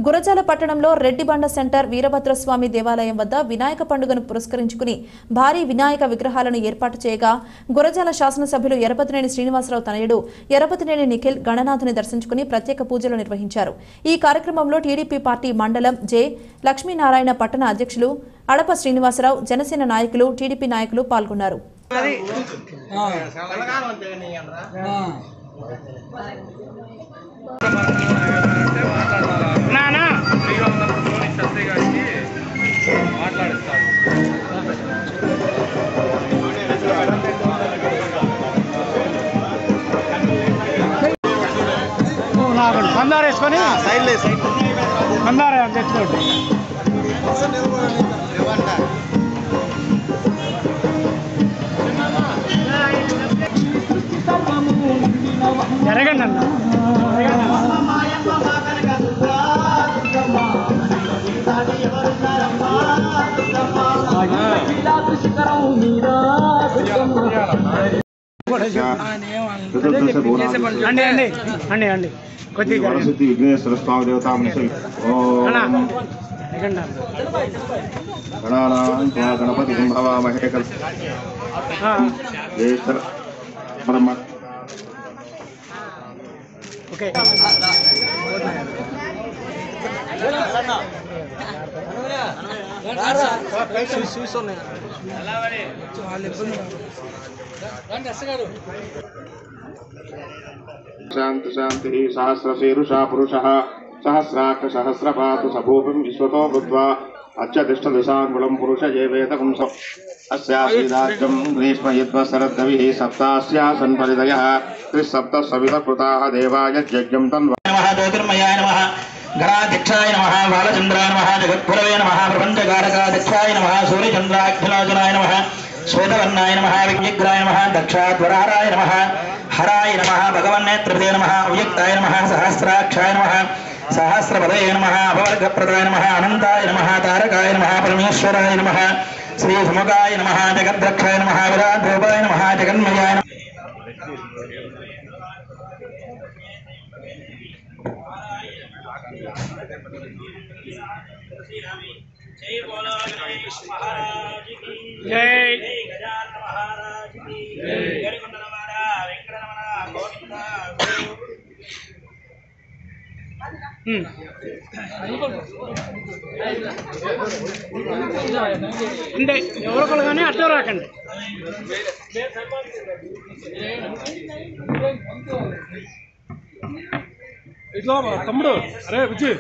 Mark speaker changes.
Speaker 1: గురజాల పట్టణంలో రెడ్డిబండ సెంటర్ వీరభద్రస్వామి దేవాలయం వద్ద వినాయక పండుగను పురస్కరించుకుని భారీ వినాయక విగ్రహాలను ఏర్పాటు చేయగా గురజాల శాసనసభ్యులు ఎరపతినేని శ్రీనివాసరావు తనయుడు ఎరపతినేని నిఖిల్ గణనాథుని దర్శించుకుని ప్రత్యేక పూజలు నిర్వహించారు। ఈ కార్యక్రమంలో టీడీపీ పార్టీ మండలం జె లక్ష్మీనారాయణ పట్టణ అధ్యక్షులు అడప శ్రీనివాసరావు, జనసేన నాయకులు, టీడీపీ నాయకులు పాల్గొన్నారు।
Speaker 2: మందార వేసుకొని మందార తెచ్చుకోండి। జరగండి అన్న అండి కొద్దిగా
Speaker 3: విఘ్నేశ్వర స్వామి దేవతా గణపతి భవామహే బ్రహ్మ
Speaker 2: ఓకే
Speaker 3: శాంతి శాంతి సహస్రశీరుషా పురుషः సహస్రాక్ష సహస్రపాతు సభూపిం విశ్వతో భూత్వా అత్యతిష్ఠదశాంగుళం పురుష ఏవేదకం అస్యాసీదాజ్యం గ్రీష్మయుద్వశరద్గవిః సప్తాస్యాసన్ పరిదయః త్రిసప్త సవితకృతాః దేవాయ యజ్ఞం తన్వా
Speaker 4: నమః జ్యోతిర్మయాయ నమః గణాధ్యక్షాయ నమః బాలచంద్రాయ నమః జగత్పురవే నమః ప్రపంచకారకాధ్యక్షాయ నమః సూర్యచంద్రాఖ్యలాచనాయ నమః శ్వేతవర్ణాయ నమః విజ్ఞగ్రాయ నమః దక్షాధ్వరాయ నమః హరాయ నమః భగవన్నేత్రపదే నమః అవ్యక్తాయ నమః సహస్రాక్షాయ నమః సహస్రపదయ నమః అపవర్గప్రదాయ నమః అనంతాయ నమః తారకాయ నమః పరమేశ్వరాయ నమః శ్రీ సముఖాయ నమః జగద్రక్షాయ నమః విరాట్రూపాయ నమః జగన్మయాయ నమః जय बोलो गणेश महाराज की जय, गजानन महाराज की जय, गरुड़नमन वेंकटरमण गोविंदा
Speaker 2: అంటే ఎవరొకరు కానీ అట్లా రాకండి। ఇట్లా తమ్ముడు, అరే బుజ్జి